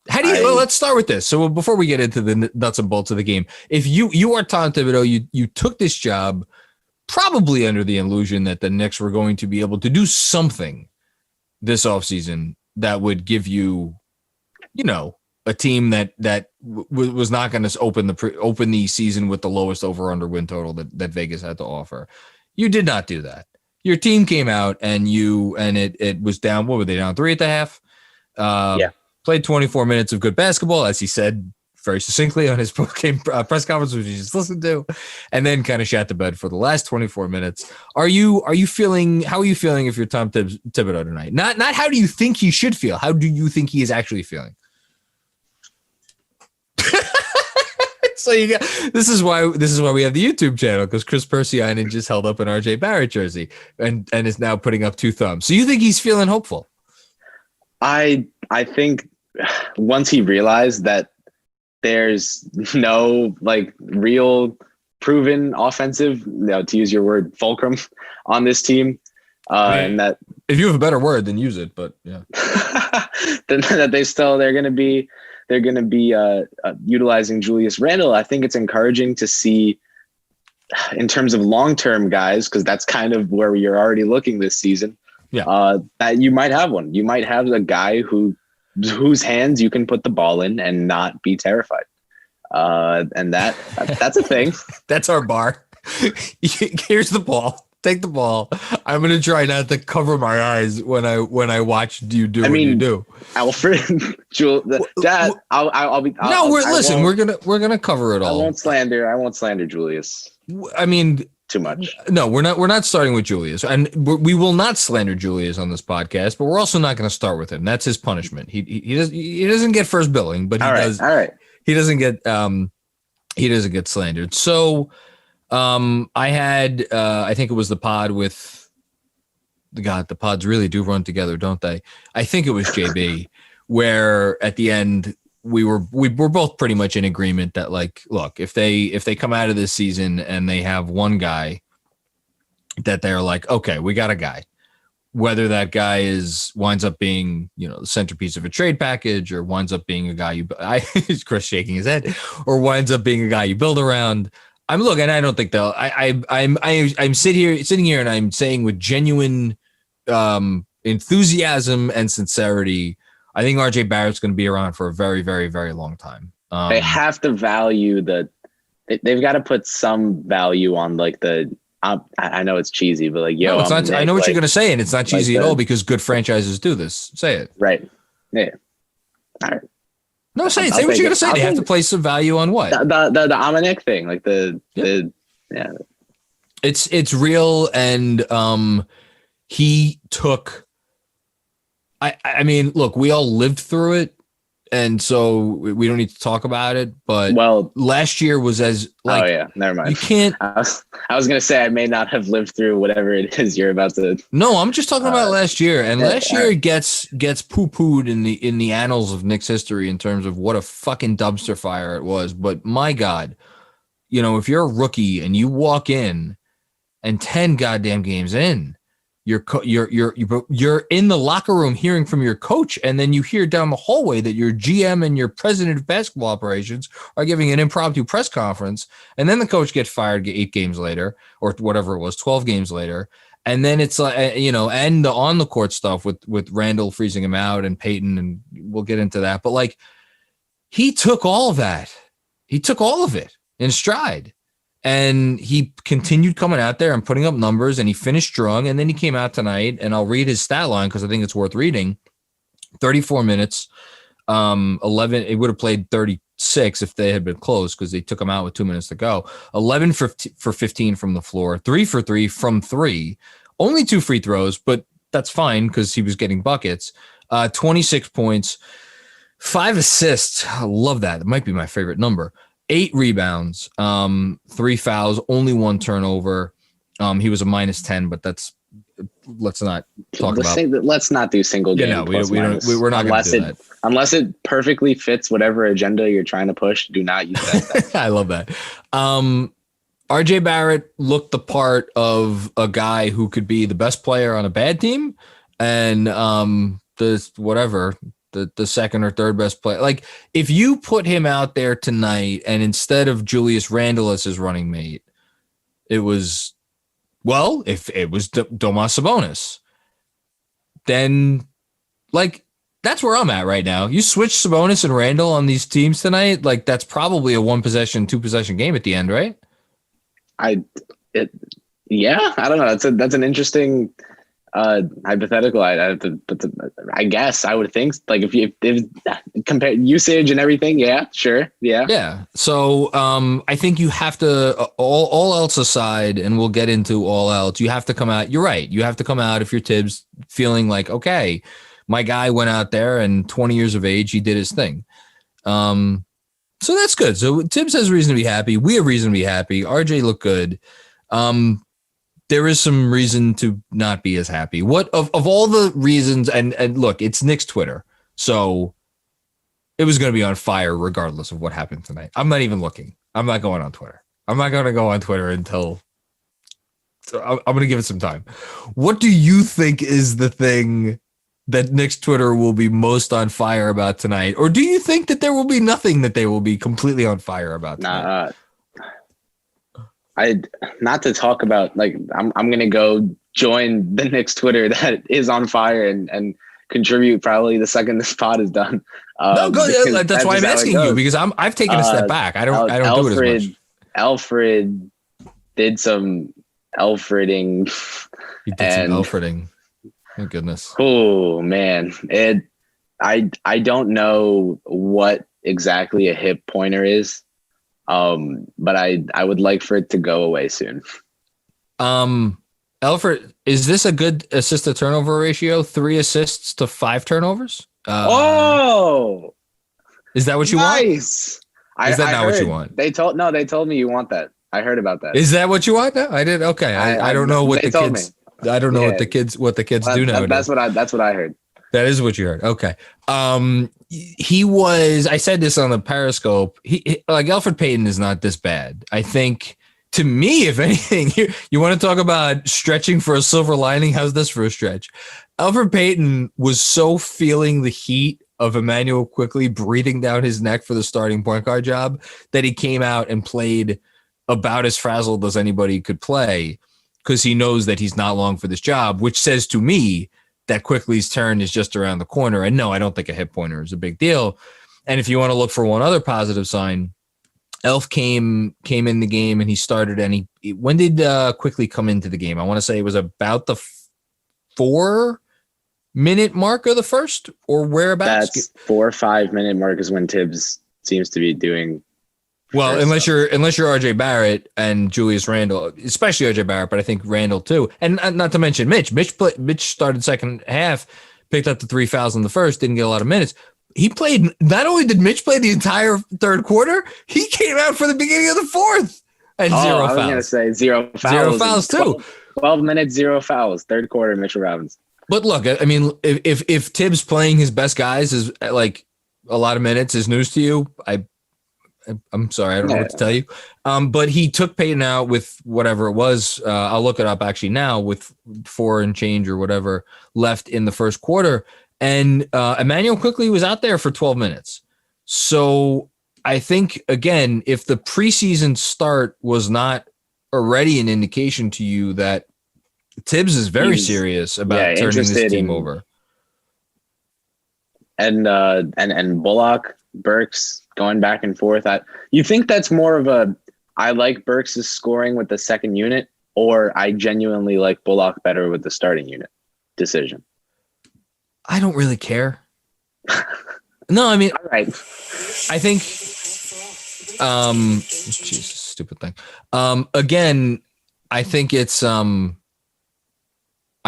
How do you? Well, let's start with this. So before we get into the nuts and bolts of the game, if you are Tom Thibodeau, you took this job probably under the illusion that the Knicks were going to be able to do something this offseason that would give you, a team that was not going to open the season with the lowest over/under win total that Vegas had to offer. You did not do that. Your team came out and it was down. What were they down 3 at the half? Played 24 minutes of good basketball, as he said very succinctly on his post-game press conference, which you just listened to, and then kind of shat the bed for the last 24 minutes. How are you feeling if you're Tom Thibodeau tonight? Not how do you think he should feel? How do you think he is actually feeling? So this is why we have the YouTube channel, because Chris Persianen just held up an RJ Barrett jersey and is now putting up 2 thumbs. So you think he's feeling hopeful? I think once he realized that there's no real proven offensive, to use your word, fulcrum on this team, and that if you have a better word, then use it. But yeah, then that they're going to be utilizing Julius Randle. I think it's encouraging to see in terms of long-term guys, because that's kind of where you're already looking this season. Yeah, that you might have one. You might have a guy whose hands you can put the ball in and not be terrified. And that's a thing. That's our bar. Here's the ball. Take the ball. I'm gonna try not to cover my eyes when I watch you do what you do. Elfrid, Dad, I'll be. We're gonna cover it all. I won't slander Julius. I mean, too much. No, we're not starting with Julius, and we will not slander Julius on this podcast. But we're also not going to start with him. That's his punishment. He doesn't get first billing, but he doesn't get slandered. So, I had I think it was the pod with the pods really do run together, don't they? I think it was JB where at the end we were both pretty much in agreement that, look, if they come out of this season and they have one guy that they're like, okay, we got a guy, whether that guy winds up being, the centerpiece of a trade package, or winds up being a guy Chris shaking his head, or winds up being a guy you build around. I'm looking. I don't think they'll. I'm sitting here and I'm saying with genuine enthusiasm and sincerity, I think RJ Barrett's going to be around for a very, very, very long time. They have to value they've got to put some value on I know it's cheesy, but no, it's not. I know what you're going to say, and it's not cheesy at all, because good franchises do this. Say it. Right. Yeah. All right. No, say it. Say what you're going to say. They have to place some value on what? The Amanek thing, yeah. It's real, and he took. I mean, look, we all lived through it, and so we don't need to talk about it. But last year was oh yeah, never mind. You can't. I was gonna say I may not have lived through whatever it is you're about to. No, I'm just talking about last year, and last year gets poo-pooed in the annals of Knicks history in terms of what a fucking dumpster fire it was. But my God, if you're a rookie and you walk in, and 10 goddamn games in, you're in the locker room hearing from your coach, and then you hear down the hallway that your GM and your president of basketball operations are giving an impromptu press conference, and then the coach gets fired 8 games later, or whatever it was, 12 games later, and then it's like, and the on the court stuff with Randle freezing him out and Payton, and we'll get into that, but he took all of that, he took all of it in stride. And he continued coming out there and putting up numbers, and he finished strong. And then he came out tonight, and I'll read his stat line because I think it's worth reading. 34 minutes, 11. It would have played 36 if they had been close, because they took him out with 2 minutes to go. 11 for 15 from the floor, 3 for 3 from 3, only 2 free throws, but that's fine because he was getting buckets. 26 points, 5 assists. I love that. It might be my favorite number. 8 rebounds, 3 fouls, only 1 turnover. He was a -10, but let's not talk about. Let's not do single game. Yeah, no, we're not going to do that. Unless it perfectly fits whatever agenda you're trying to push. Do not use that. I love that. RJ Barrett looked the part of a guy who could be the best player on a bad team, and the second or third best player. Like if you put him out there tonight and instead of Julius Randle as his running mate, it was, well, if it was Domas Sabonis, then like that's where I'm at right now. You switch Sabonis and Randle on these teams tonight, like that's probably a 1-possession, 2-possession game at the end, right? Yeah, I don't know. That's an interesting hypothetical. I guess I would think like if compare usage and everything. Yeah, sure. Yeah. So I think you have to all else aside, and we'll get into all else. You have to come out. You're right. You have to come out if you're Tibbs feeling like, okay, my guy went out there and 20 years of age, he did his thing. So that's good. So Tibbs has reason to be happy. We have reason to be happy. RJ looked good. There is some reason to not be as happy. What of all the reasons, and look, it's Knicks Twitter, so it was going to be on fire regardless of what happened tonight. I'm not even looking. I'm not going on Twitter. I'm not going to go on Twitter until I'm going to give it some time. What do you think is the thing that Knicks Twitter will be most on fire about tonight? Or do you think that there will be nothing that they will be completely on fire about tonight? Not to talk about, like, I'm going to go join the Knicks Twitter that is on fire and contribute probably the second this pod is done. No, go, that's why I'm asking you, because I've taken a step back. I don't do it as much. Elfrid did some Elfriding. He did some Elfriding. Oh goodness. Oh man. I don't know what exactly a hip pointer is. But I would like for it to go away soon. Elfrid, is this a good assist to turnover ratio? 3 assists to 5 turnovers? Is that what you want? Nice. Is that not what you want? They told me you want that. I heard about that. Is that what you want? No, I did. Okay. I don't know what the kids. I don't know what the kids do now. That's what I heard. That is what you heard. Okay. He was, I said this on the Periscope. He like Elfrid Payton is not this bad. I think, to me, if anything, you want to talk about stretching for a silver lining. How's this for a stretch? Elfrid Payton was so feeling the heat of Immanuel Quickley breathing down his neck for the starting point guard job that he came out and played about as frazzled as anybody could play, because he knows that he's not long for this job, which says to me that Quickley's turn is just around the corner. And no, I don't think a hip pointer is a big deal. And if you want to look for one other positive sign, Elf came in the game and he started. And when did Quickley come into the game? I want to say it was about the 4-minute mark of the first, or whereabouts. That's 4 or 5 minute mark is when Tibbs seems to be doing. Well, unless you're RJ Barrett and Julius Randle, especially RJ Barrett, but I think Randle too, and not to mention Mitch. Mitch started second half, picked up the 3 fouls in the first, didn't get a lot of minutes. He played. Not only did Mitch play the entire third quarter, he came out for the beginning of the fourth and 0 fouls. I was going to say 0 fouls. 0 fouls too. 12 minutes, 0 fouls. Third quarter, Mitchell Robinson. But look, I mean, if Tibbs playing his best guys is like a lot of minutes is news to you, I'm sorry, I don't know what to tell you. But he took Payton out with whatever it was. I'll look it up actually now, with 4 and change or whatever left in the first quarter. And Immanuel Quickley was out there for 12 minutes. So I think, again, if the preseason start was not already an indication to you that Tibbs is very serious about turning this team over. And Bullock, Burks, going back and forth. You think that's more of a, I like Burks' scoring with the second unit, or I genuinely like Bullock better with the starting unit decision? I don't really care. No, I mean, all right. I think, Jesus, stupid thing. Again, I think it's, I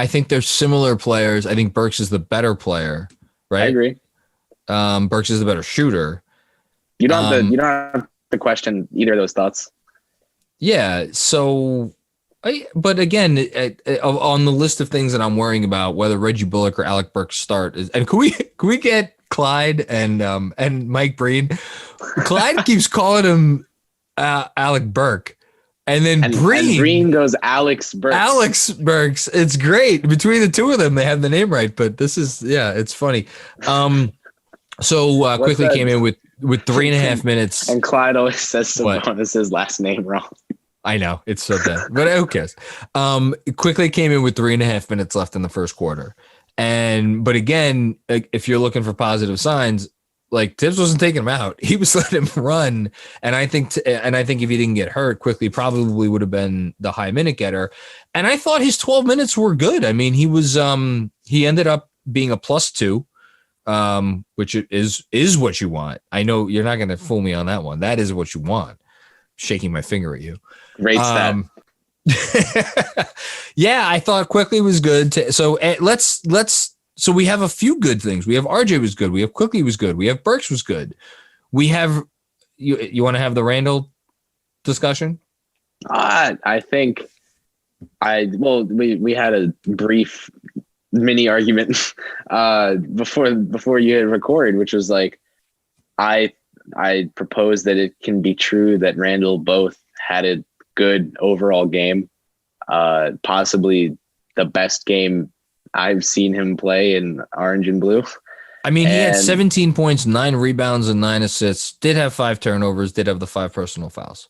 think they're similar players. I think Burks is the better player, right? I agree. Burks is the better shooter. You don't have to question either of those thoughts. Yeah. So, but again, on the list of things that I'm worrying about, whether Reggie Bullock or Alec Burks start is, and can we get Clyde and Mike Breen? Clyde keeps calling him Alec Burke, and then Breen goes Alex Burks. Alex Burks. It's great between the two of them. They have the name right, but this is it's funny. So Quickley came in with 3.5 minutes. And Clyde always says Sabonis' last name wrong. I know, it's so bad, but who cares? Quickley came in with 3.5 minutes left in the first quarter. But again, if you're looking for positive signs, like Tibbs wasn't taking him out. He was letting him run. And I think if he didn't get hurt, Quickley probably would have been the high minute getter. And I thought his 12 minutes were good. I mean, he ended up being a +2. Which is what you want. I know you're not going to fool me on that one. That is what you want. Shaking my finger at you. Great stat. Yeah, I thought Quickley was good. So we have a few good things. We have RJ was good. We have Quickley was good. We have Burks was good. We have you want to have the Randle discussion? I think we had a brief mini argument before you hit record, which was like I propose that it can be true that Randle both had a good overall game, possibly the best game I've seen him play in orange and blue. I mean, he had 17 points, 9 rebounds, and 9 assists, did have 5 turnovers, did have the 5 personal fouls.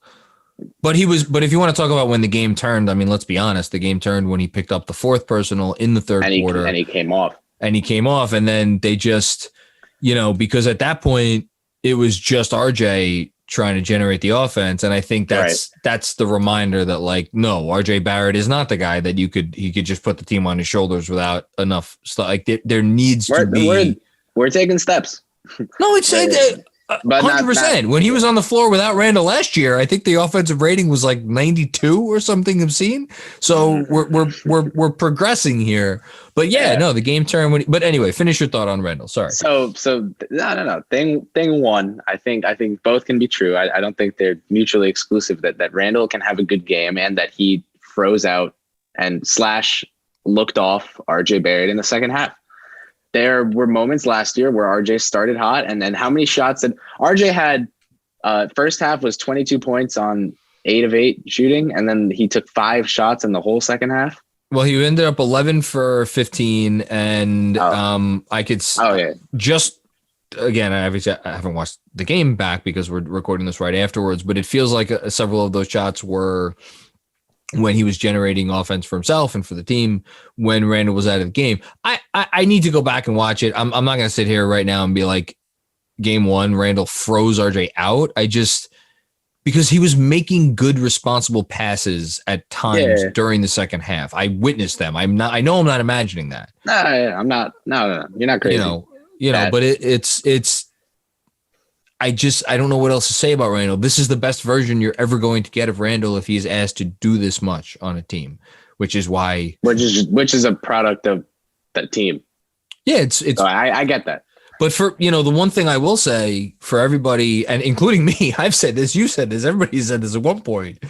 But if you want to talk about when the game turned, I mean, let's be honest, the game turned when he picked up the 4th personal in the third quarter. And he came off. And then they just, because at that point it was just RJ trying to generate the offense. And I think that's the reminder that, like, no, RJ Barrett is not the guy that he could just put the team on his shoulders without enough stuff. Like there needs to be. We're taking steps. No, it's 100%. When he was on the floor without Randle last year, I think the offensive rating was like 92 or something obscene. So we're progressing here. But the game turned but anyway, finish your thought on Randle. Sorry. So no. Thing one, I think both can be true. I don't think they're mutually exclusive. That Randle can have a good game and that he froze out and / looked off RJ Barrett in the second half. There were moments last year where RJ started hot, and then how many shots did RJ had? First half was 22 points on 8 of 8 shooting, and then he took 5 shots in the whole second half. Well, he ended up 11 for 15, and I could just again, I haven't watched the game back because we're recording this right afterwards, but it feels like several of those shots were when he was generating offense for himself and for the team when Randle was out of the game. I need to go back and watch it. I'm not going to sit here right now and be like, game 1, Randle froze RJ out. Because he was making good, responsible passes at times during the second half. I witnessed them. I know I'm not imagining that. No, I'm not. No, you're not crazy. But it's I don't know what else to say about Randle. This is the best version you're ever going to get of Randle if he's asked to do this much on a team, which is a product of that team. Yeah, it's. So I get that. But for the one thing I will say for everybody, and including me, I've said this, you said this, everybody said this at one point.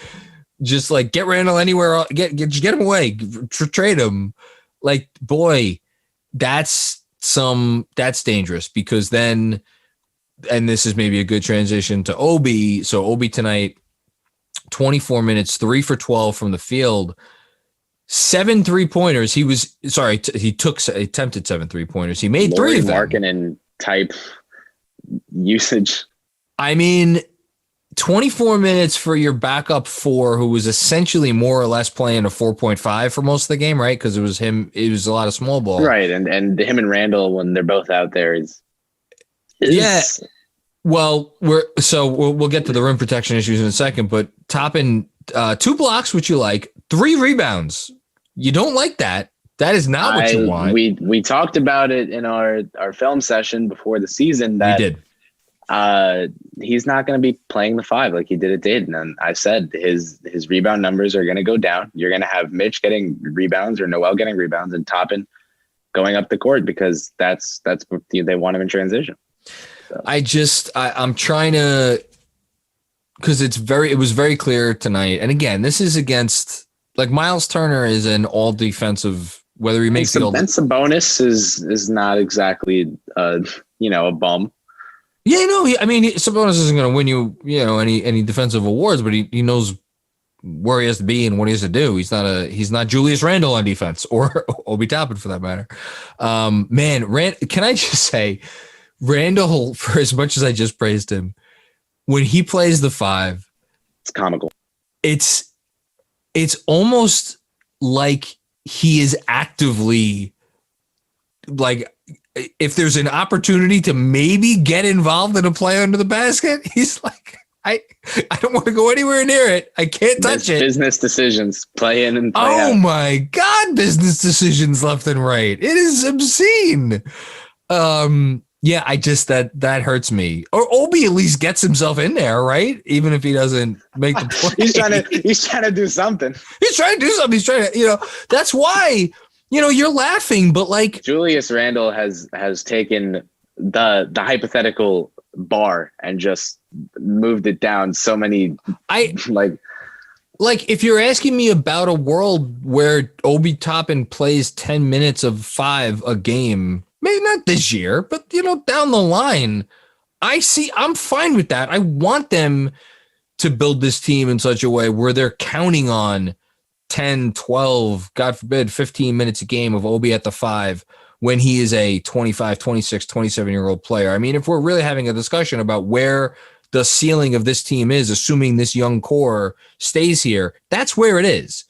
Just like get Randle anywhere, get him away, trade him. Like, boy, that's dangerous because then. And this is maybe a good transition to Obi. So Obi tonight, 24 minutes, 3 for 12 from the field, 7 3-pointers. He attempted 7 3-pointers. He made 3 of them. Markkanen type usage. I mean, 24 minutes for your backup 4, who was essentially more or less playing a 4.5 for most of the game, right? Because it was him. It was a lot of small ball. Right. And him and Randle, when they're both out there, is. Yeah. Well, we'll get to the rim protection issues in a second, but Toppin, 2 blocks, which you like, 3 rebounds. You don't like that. That is not what you want. We talked about it in our film session before the season that we did. He's not going to be playing the 5 like he did at Dayton. And I said his rebound numbers are going to go down. You're going to have Mitch getting rebounds or Noel getting rebounds and Toppin going up the court because that's what they want him in transition. So. I'm trying to, because it was very clear tonight. And again, this is against, like, Miles Turner is an all defensive, whether he makes it all. And Sabonis is not exactly, a bum. Yeah, no, Sabonis isn't going to win you, any defensive awards, but he knows where he has to be and what he has to do. He's not Julius Randle on defense or Obi Toppin for that matter. Can I just say, Randle, for as much as I just praised him, when he plays the 5, it's comical. It's almost like he is actively, like, if there's an opportunity to maybe get involved in a play under the basket, he's like, I don't want to go anywhere near it. I can't touch it. Business decisions, play in and play out. Oh my God, business decisions left and right. It is obscene. Yeah, I just that hurts me. Or Obi at least gets himself in there, right? Even if he doesn't make the play. He's trying to do something. He's trying to do something. He's trying to, that's why, you're laughing, but like Julius Randle has taken the hypothetical bar and just moved it down so many. Like if you're asking me about a world where Obi Toppin plays 10 minutes of 5 a game, maybe not this year, but down the line, I'm fine with that. I want them to build this team in such a way where they're counting on 10, 12, God forbid, 15 minutes a game of Obi at the 5 when he is a 25, 26, 27-year-old player. I mean, if we're really having a discussion about where the ceiling of this team is, assuming this young core stays here, that's where it is.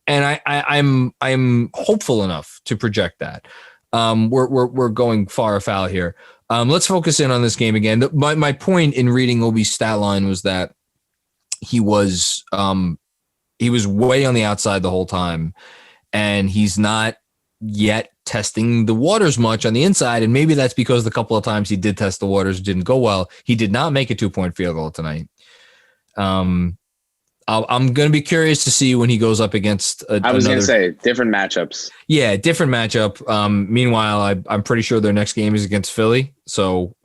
And I'm hopeful enough to project that. We're going far afoul here. Let's focus in on this game again. My point in reading Obi's stat line was that he was way on the outside the whole time, and he's not yet testing the waters much on the inside. And maybe that's because the couple of times he did test the waters didn't go well. He did not make a 2-point field goal tonight. I'm going to be curious to see when he goes up against I was going to say different matchups. Yeah, different matchup. Meanwhile, I'm pretty sure their next game is against Philly. So,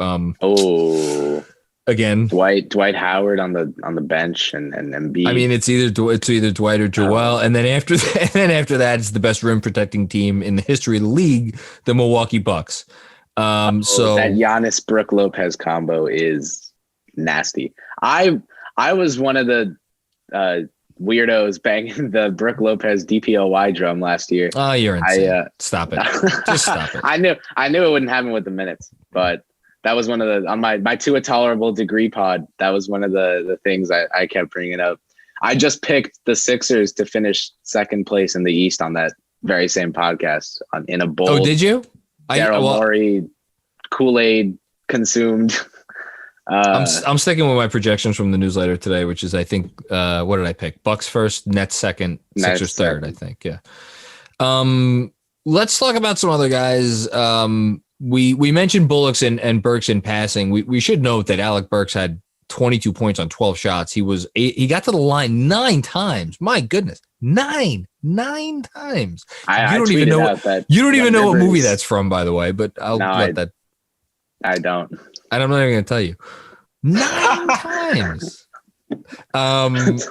again, Dwight Howard on the bench and Embiid. I mean, it's either Dwight or Joel, and then after that, it's the best rim protecting team in the history of the league, the Milwaukee Bucks. So that Giannis Brook Lopez combo is nasty. I was one of the weirdos banging the Brook Lopez DPOY drum last year. Oh, you're insane. Stop it. Just stop it. I knew it wouldn't happen with the minutes, but that was one of the, on my To a Tolerable Degree pod, that was one of the things I kept bringing up. I just picked the Sixers to finish second place in the East on that very same podcast in a bowl. Oh, did you? Daryl Morey, Kool-Aid consumed. I'm sticking with my projections from the newsletter today, which is, I think, what did I pick? Bucks first, Nets second, Sixers third, I think. Yeah. Let's talk about some other guys. We mentioned Bullocks and Burks in passing. We should note that Alec Burks had 22 points on 12 shots. He got to the line 9 times. My goodness, nine times. You don't even know what movie that's from, by the way. But let that. I don't. And I'm not even going to tell you. 9 times. Burks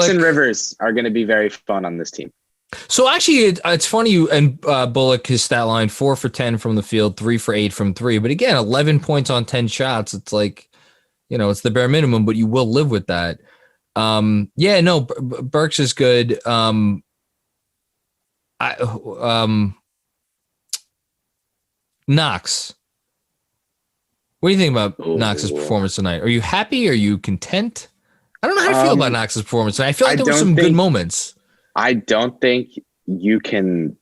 and Rivers are going to be very fun on this team. So actually, it's funny. And Bullock, his stat line, 4 for 10 from the field, 3 for 8 from 3. But again, 11 points on 10 shots. It's like, it's the bare minimum, but you will live with that. Burks is good. Knox. What do you think about Knox's performance tonight? Are you happy? Are you content? I don't know how to feel about Knox's performance tonight. I feel like there were some good moments. I don't think you can,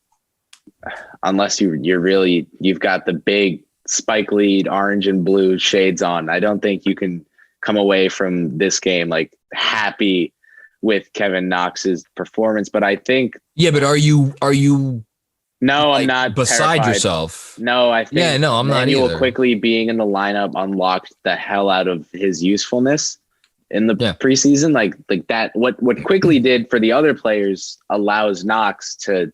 unless you've got the big Spike Lee orange and blue shades on. I don't think you can come away from this game like happy with Kevin Knox's performance. But I think, but are you? No, I'm not. Beside terrified. Yourself. No, I think. Yeah, no, I'm not either. Immanuel Quickley being in the lineup unlocked the hell out of his usefulness in the preseason. Like that. What Quickley did for the other players allows Knox to,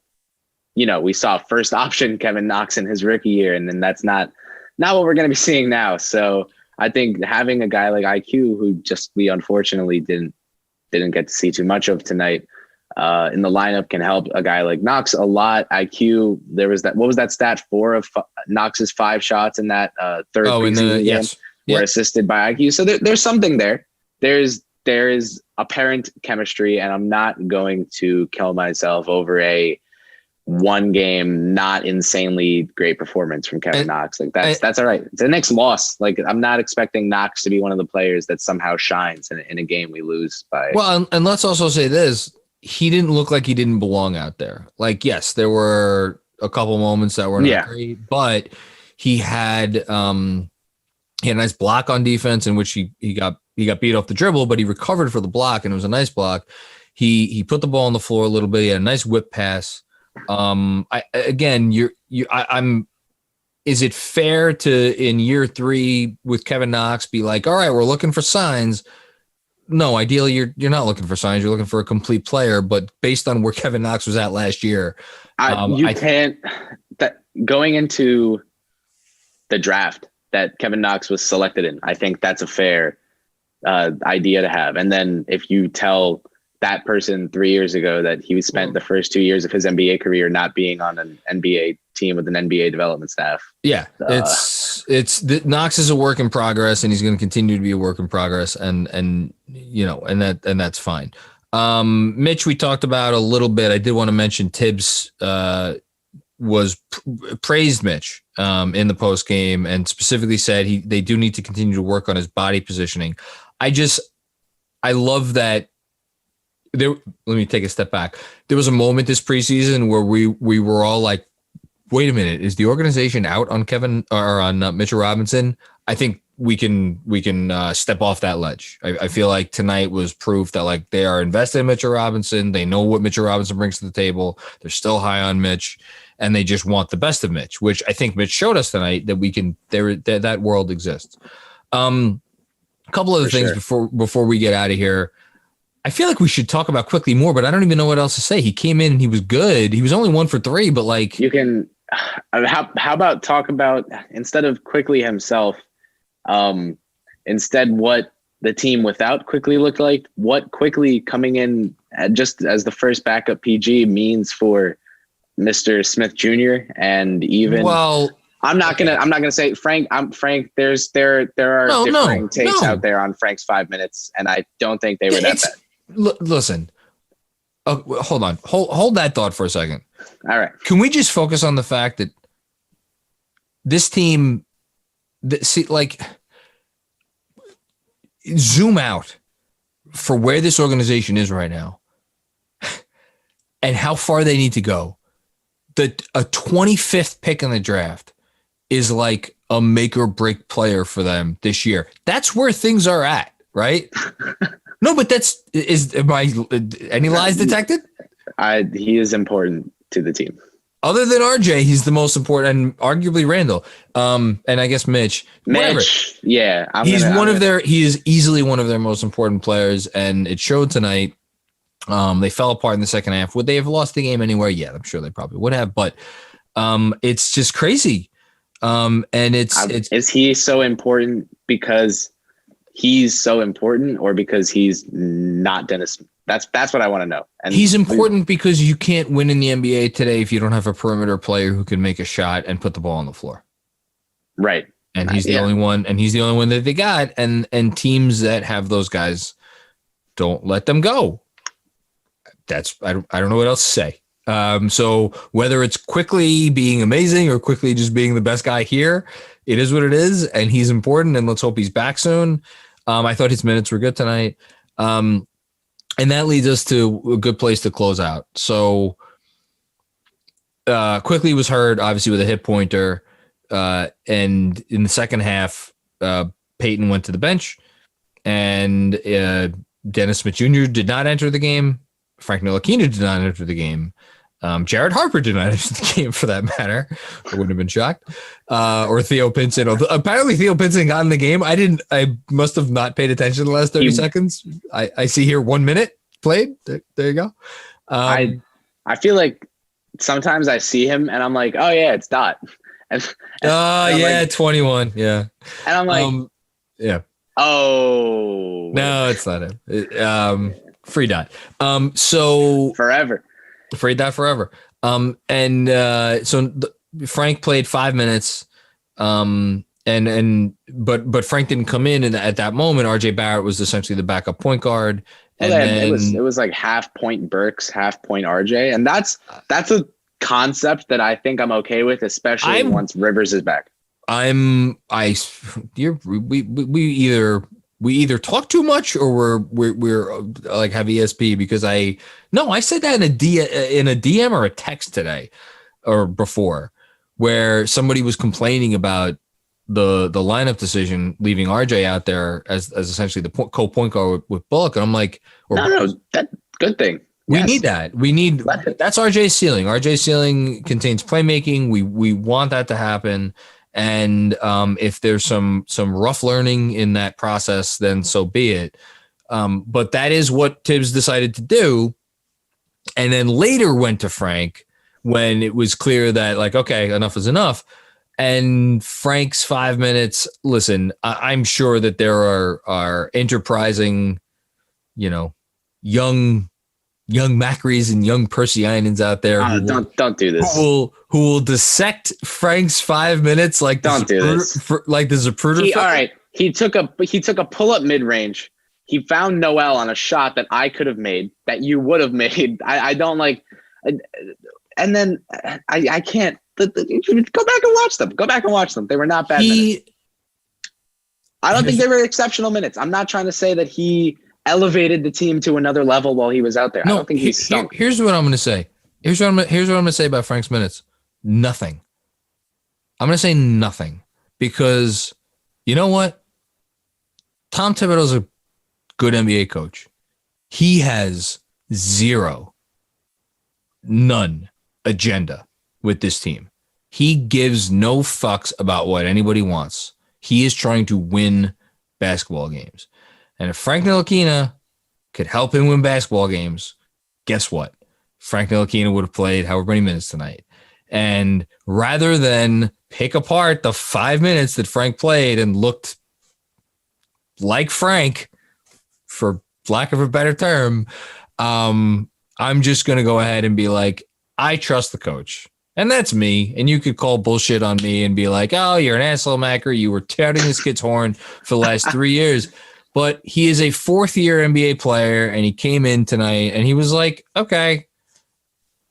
we saw first option Kevin Knox in his rookie year, and then that's not what we're going to be seeing now. So I think having a guy like IQ, who we unfortunately didn't get to see too much of tonight, in the lineup can help a guy like Knox a lot. IQ, there was that. What was that stat? 4 of Knox's 5 shots in that third preseason game were assisted by IQ. So there's something there. There is apparent chemistry, and I'm not going to kill myself over one game, not insanely great performance from Kevin Knox. Like that's all right. It's the Knicks loss. Like I'm not expecting Knox to be one of the players that somehow shines in a game we lose by. Well, and let's also say this. He didn't look like he didn't belong out there. Like, yes, there were a couple moments that were not great, but he had a nice block on defense in which he got beat off the dribble, but he recovered for the block, and it was a nice block. He put the ball on the floor a little bit. He had a nice whip pass. Is it fair to, in year 3 with Kevin Knox, be like, all right, we're looking for signs? No, ideally you're not looking for signs. You're looking for a complete player. But based on where Kevin Knox was at last year, going into the draft that Kevin Knox was selected in, I think that's a fair idea to have. And then if you tell that person 3 years ago that he spent the first 2 years of his NBA career not being on an NBA team with an NBA development staff. Yeah, Knox is a work in progress, and he's going to continue to be a work in progress, and that's fine. Mitch, we talked about a little bit. I did want to mention Tibbs praised Mitch in the post game, and specifically said they do need to continue to work on his body positioning. I love that. Let me take a step back. There was a moment this preseason where we were all like, wait a minute, is the organization out on Kevin or on Mitchell Robinson? I think we can step off that ledge. I feel like tonight was proof that like they are invested in Mitchell Robinson. They know what Mitchell Robinson brings to the table. They're still high on Mitch, and they just want the best of Mitch, which I think Mitch showed us tonight that we can. That world exists. A couple other things before we get out of here. I feel like we should talk about Quickley more, but I don't even know what else to say. He came in and he was good. He was only 1 for 3, but like you can. How about talk about, instead of Quickley himself, instead what the team without Quickley looked like, what Quickley coming in just as the first backup PG means for Mr. Smith Jr. and even. Well, I'm not gonna say Frank. There are differing takes out there on Frank's 5 minutes, and I don't think they were that bad. Listen, hold on, hold that thought for a second. All right, can we just focus on the fact that this team, zoom out for where this organization is right now, and how far they need to go. A 25th pick in the draft is like a make or break player for them this year. That's where things are at, right? No, but any lies detected? He is important to the team. Other than RJ, he's the most important, and arguably Randle. And I guess Mitch, yeah. He is easily one of their most important players, and it showed tonight. They fell apart in the second half. Would they have lost the game anywhere? Yeah, I'm sure they probably would have, but it's just crazy. And is he so important because he's so important, or because he's not Dennis? That's what I want to know. And he's important because you can't win in the NBA today if you don't have a perimeter player who can make a shot and put the ball on the floor. Right. And he's the only one, and he's the only one that they got. And teams that have those guys don't let them go. I don't know what else to say. So whether it's Quickley being amazing or Quickley just being the best guy here, it is what it is, and he's important, and let's hope he's back soon. I thought his minutes were good tonight. And that leads us to a good place to close out. So Quickley was hurt, obviously, with a hip pointer. And in the second half, Payton went to the bench, and Dennis Smith Jr. did not enter the game. Frank Ntilikina did not enter the game. Jared Harper did not enter the game, for that matter. I wouldn't have been shocked. Or Theo Pinson. Apparently Theo Pinson got in the game. I must have not paid attention the last 30 seconds. I see here 1 minute played. There you go. I feel like sometimes I see him and I'm like, oh yeah, it's Dot. And yeah, like, 21. Yeah. And I'm like, yeah. Oh no, it's not him. Free Dot. So forever. Free Dot forever. So Frank played 5 minutes. But Frank didn't come in, and at that moment, RJ Barrett was essentially the backup point guard. And it was like half point Burks, half point RJ, and that's concept that I think I'm okay with, especially once Rivers is back. We either talk too much or we're like have ESP, because I said that in a DM or a text today or before, where somebody was complaining about the lineup decision, leaving RJ out there as essentially the co-point guard with Bullock, and I'm like, no, that good thing. We need that. That's RJ's ceiling. RJ's ceiling contains playmaking. We want that to happen. And if there's some rough learning in that process, then so be it. But that is what Tibbs decided to do. And then later went to Frank when it was clear that, like, okay, enough is enough. And Frank's 5 minutes, listen, I'm sure that there are enterprising, young Macris and young Persianins out there don't do this. Who will dissect Frank's 5 minutes like don't do this. Like the Zapruder. All right, he took a pull up mid range. He found Noel on a shot that I could have made, that you would have made. I don't like, and then I can't. Go back and watch them. Go back and watch them. They were not bad minutes. I don't think they were exceptional minutes. I'm not trying to say that he elevated the team to another level while he was out there. No, I don't think he stunk. Here's what I'm going to say. Here's what I'm going to say about Frank's minutes. Nothing. I'm going to say nothing, because you know what? Tom Thibodeau's a good NBA coach. He has none agenda with this team. He gives no fucks about what anybody wants. He is trying to win basketball games. And if Frank Ntilikina could help him win basketball games, guess what? Frank Ntilikina would have played however many minutes tonight. And rather than pick apart the 5 minutes that Frank played and looked like Frank, for lack of a better term, I'm just going to go ahead and be like, I trust the coach. And that's me. And you could call bullshit on me and be like, oh, you're an asshole, Macker. You were touting this kid's horn for the last 3 years. But he is a fourth-year NBA player, and he came in tonight, and he was like, okay,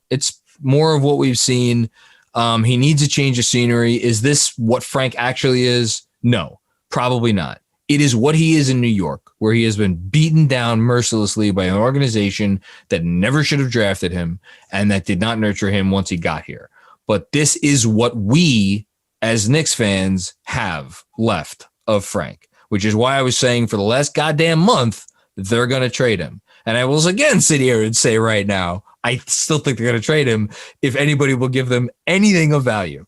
it's more of what we've seen. He needs a change of scenery. Is this what Frank actually is? No, probably not. It is what he is in New York, where he has been beaten down mercilessly by an organization that never should have drafted him and that did not nurture him once he got here. But this is what we, as Knicks fans, have left of Frank, which is why I was saying for the last goddamn month, they're going to trade him. And I will again sit here and say right now, I still think they're going to trade him if anybody will give them anything of value.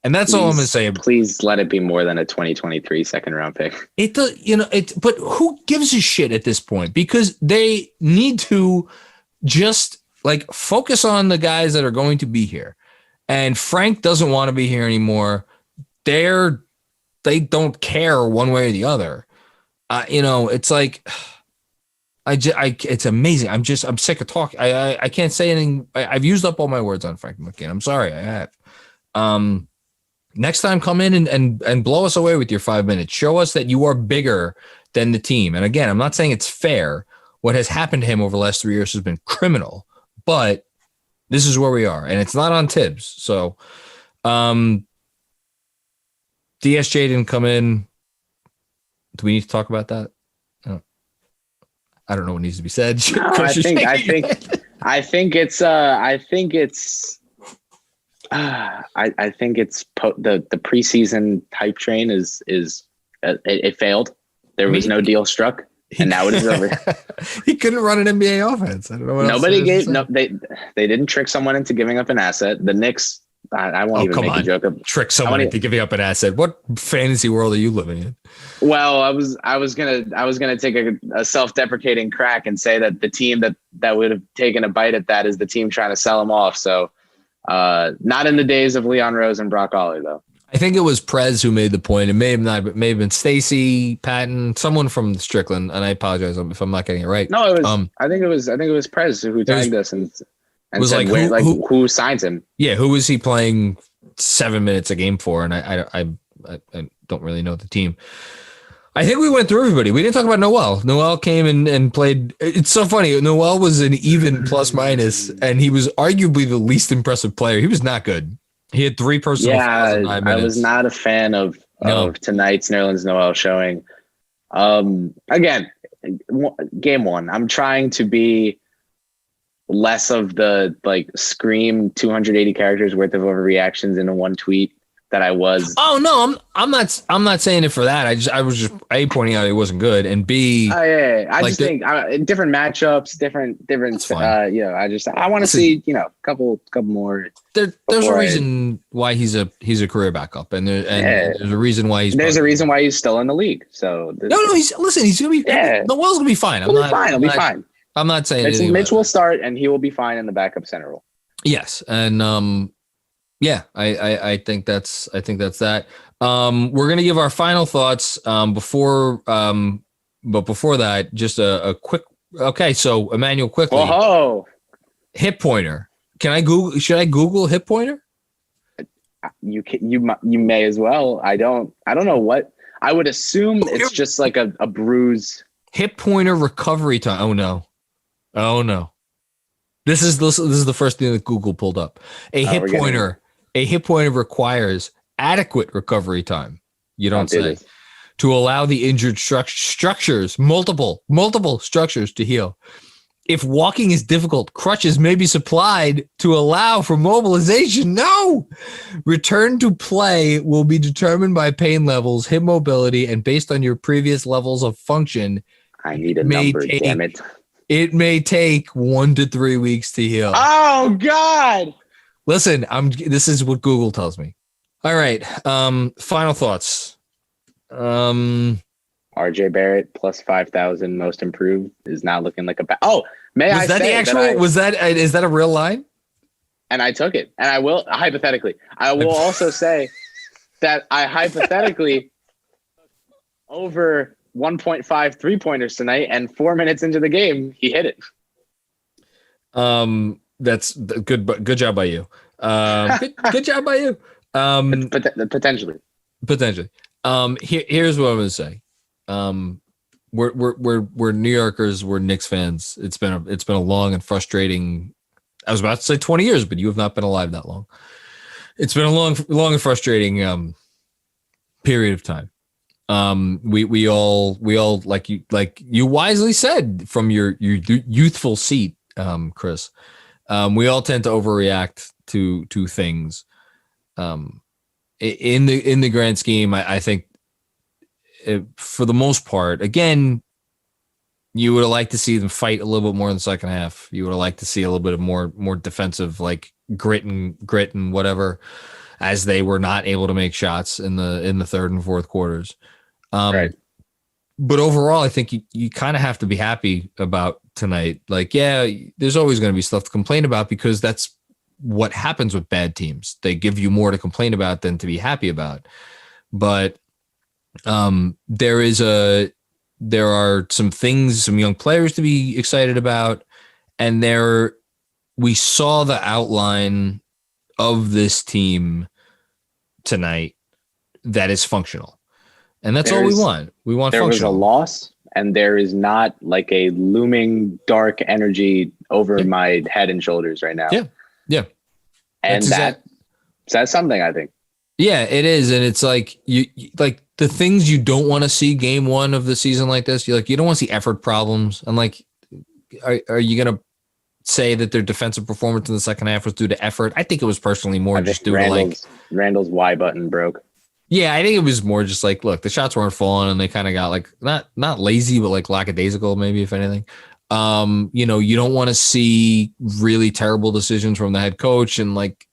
And that's all I'm going to say. Please let it be more than a 2023 second round pick. But who gives a shit at this point? Because they need to just focus on the guys that are going to be here. And Frank doesn't want to be here anymore. They don't care one way or the other. It's like, it's amazing. I'm sick of talking. I can't say anything. I've used up all my words on Frank McKinnon. I'm sorry. I have. Next time, come in and blow us away with your 5 minutes. Show us that you are bigger than the team. And again, I'm not saying it's fair. What has happened to him over the last 3 years has been criminal, but this is where we are, and it's not on Tibbs. So, DSJ didn't come in. Do we need to talk about that? I don't know what needs to be said. No, I think it's the preseason hype train is it failed. There was no deal struck, and now it is over. He couldn't run an NBA offense. I don't know what they didn't trick someone into giving up an asset. The Knicks, I won't even make a joke of trick someone into giving up an asset. What fantasy world are you living in? Well, I was gonna take a self-deprecating crack and say that the team that would have taken a bite at that is the team trying to sell him off. So not in the days of Leon Rose and Brock Ollie, though. I think it was Prez who made the point. It may have been Stacy, Patton, someone from Strickland, and I apologize if I'm not getting it right. No, it was. I think it was Prez who tagged us and said, who signs him? Yeah, who is he playing 7 minutes a game for? And I don't really know the team. I think we went through everybody. We didn't talk about Noel. Noel came and played. It's so funny. Noel was an even plus minus, and he was arguably the least impressive player. He was not good. He had 3 personal fouls in 9 minutes. I was not a fan of tonight's Nerlens Noel showing. Again, game 1. I'm trying to be less of the scream 280 characters worth of overreactions into one tweet that I was. Oh no, I'm not saying it for that. I was just A, pointing out it wasn't good, and B, I just think different matchups, different. I want to see couple more. There's a reason why he's a career backup, and there's a reason why he's still in the league. So he's gonna be. Noel's gonna be fine. He'll be fine. I'm not saying Mitch will start, and he will be fine in the backup center role. Yes, and yeah, I think that's that. We're gonna give our final thoughts but before that, just a quick. Okay, so Immanuel Quickley. Whoa. Hip pointer. Can I Google? Should I Google hip pointer? You may as well. I don't know what. I would assume it's just like a bruise. Hip pointer recovery time. Oh no. This is the first thing that Google pulled up. A hip pointer requires adequate recovery time. You don't say. To allow the injured structures, multiple structures to heal. If walking is difficult, crutches may be supplied to allow for mobilization. No! Return to play will be determined by pain levels, hip mobility, and based on your previous levels of function. I need a number, damn it. It may take 1 to 3 weeks to heal. Oh, God! Listen, this is what Google tells me. All right. Final thoughts. RJ Barrett plus 5,000 most improved is not looking like a is that a real line? And I took it. And I will hypothetically. I will also say that I hypothetically over 1.5 3-pointers tonight, and 4 minutes into the game, he hit it. That's good. Good job by you. Good job by you. Potentially. Here's what I'm gonna say. We're New Yorkers. We're Knicks fans. It's been a long and frustrating. I was about to say 20 years, but you have not been alive that long. It's been a long and frustrating period of time. We all like you wisely said from your youthful seat, Chris. We all tend to overreact to things. In the grand scheme, I think for the most part, again, you would have liked to see them fight a little bit more in the second half. You would have liked to see a little bit of more defensive, like grit and whatever, as they were not able to make shots in the third and fourth quarters. Right. But overall, I think you kind of have to be happy about tonight. Like, yeah, there's always going to be stuff to complain about because that's what happens with bad teams. They give you more to complain about than to be happy about. But there are some things, some young players to be excited about, and we saw the outline of this team tonight that is functional. And that's all we want. We want there functional. Was a loss, and there is not like a looming dark energy over my head and shoulders right now. Yeah. And that's something, I think. Yeah, it is. And it's like you like the things you don't want to see game 1 of the season like this. You don't want to see effort problems. And like, are you going to say that their defensive performance in the second half was due to effort? I think it was personally more just due to Randle's Y button broke. Yeah, I think it was more just like, look, the shots weren't falling and they kind of got like not lazy, but like lackadaisical, maybe, if anything. You don't want to see really terrible decisions from the head coach. And like,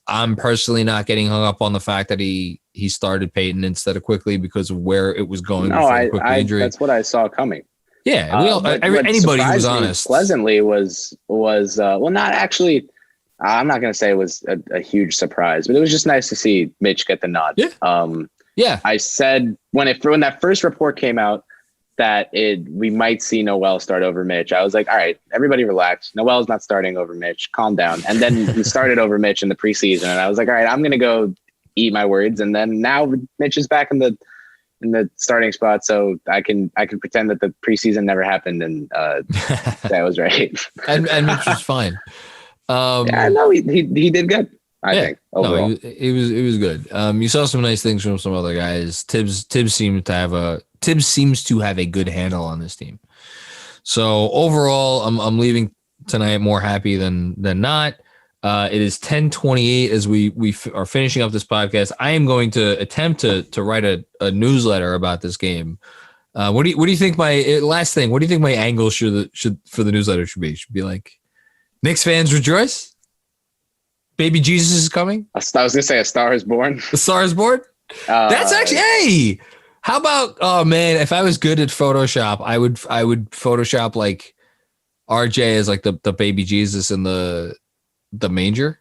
I'm personally not getting hung up on the fact that he started Payton instead of Quickley because of where it was going. No, injury. That's what I saw coming. Yeah, anybody who was honest pleasantly was well, not actually. I'm not going to say it was a huge surprise, but it was just nice to see Mitch get the nod. Yeah. I said when that first report came out that we might see Noel start over Mitch, I was like, all right, everybody relax. Noel's not starting over Mitch. Calm down. And then he started over Mitch in the preseason, and I was like, all right, I'm going to go eat my words. And then now Mitch is back in in the starting spot, so I can pretend that the preseason never happened, and that was right. and Mitch was fine. Yeah, no, he did good. I think overall. No, it was good. You saw some nice things from some other guys. Tibbs seems to have a good handle on this team. So overall, I'm leaving tonight more happy than not. It is 10:28 as we are finishing up this podcast. I am going to attempt to write a newsletter about this game. What do you think my last thing? What do you think my angle should for the newsletter should be? Should be like, Knicks fans rejoice. Baby Jesus is coming. I was going to say A Star is Born. A Star is Born? That's actually, hey, how about, oh man, if I was good at Photoshop, I would Photoshop like RJ as like the baby Jesus in the manger,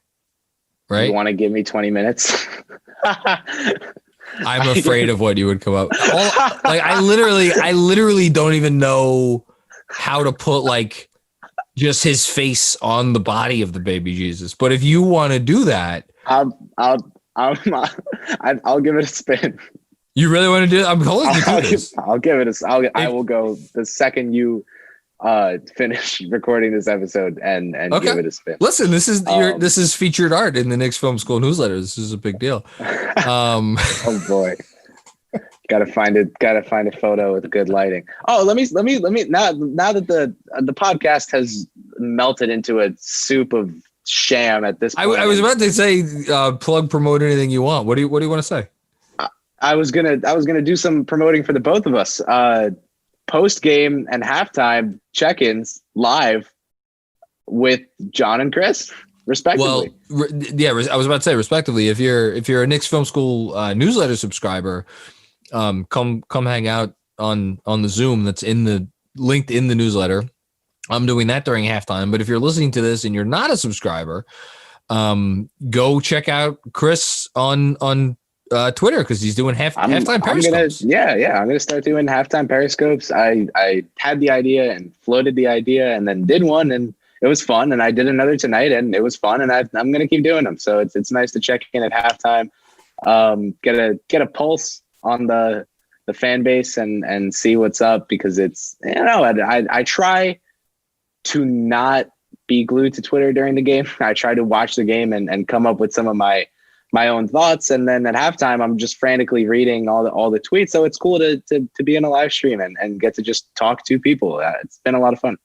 right? You want to give me 20 minutes? I'm afraid of what you would come up. I literally don't even know how to put like just his face on the body of the baby Jesus. But if you want to do that, I'll give it a spin. You really want to do it? I'm holding you to this. I'll give it I will go the second you finish recording this episode and give it a spin. Listen, this is featured art in the Knicks Film School newsletter. This is a big deal. Oh boy. Gotta find a photo with good lighting. Oh, let me now that the podcast has melted into a soup of sham at this point. I was about to say promote anything you want. What do you want to say? I was gonna do some promoting for the both of us. Post game and halftime check-ins live with Jon and Kris, respectively. Well, yeah, I was about to say respectively. If you're a Knicks Film School newsletter subscriber, come hang out on the Zoom that's linked in the newsletter. I'm doing that during halftime. But if you're listening to this and you're not a subscriber, go check out Kris on Twitter, because he's doing halftime periscopes. I'm gonna start doing halftime periscopes. I had the idea and floated the idea and then did one, and it was fun. And I did another tonight, and it was fun. And I'm gonna keep doing them. So it's nice to check in at halftime, get a pulse on the fan base and see what's up, because it's, I try to not be glued to Twitter during the game. I try to watch the game and come up with some of my own thoughts, and then at halftime I'm just frantically reading all the tweets. So it's cool to be in a live stream and get to just talk to people. It's been a lot of fun.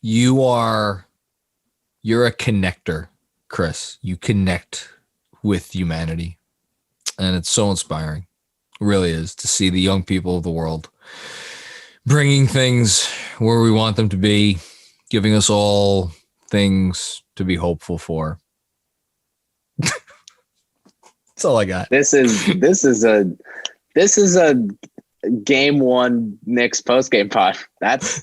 You're a connector, Kris. You connect with humanity, and it's so inspiring. It really is, to see the young people of the world bringing things where we want them to be, giving us all things to be hopeful for. That's all I got. This is a game one Knicks post game pod.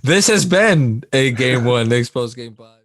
This has been a game one Knicks post game pod.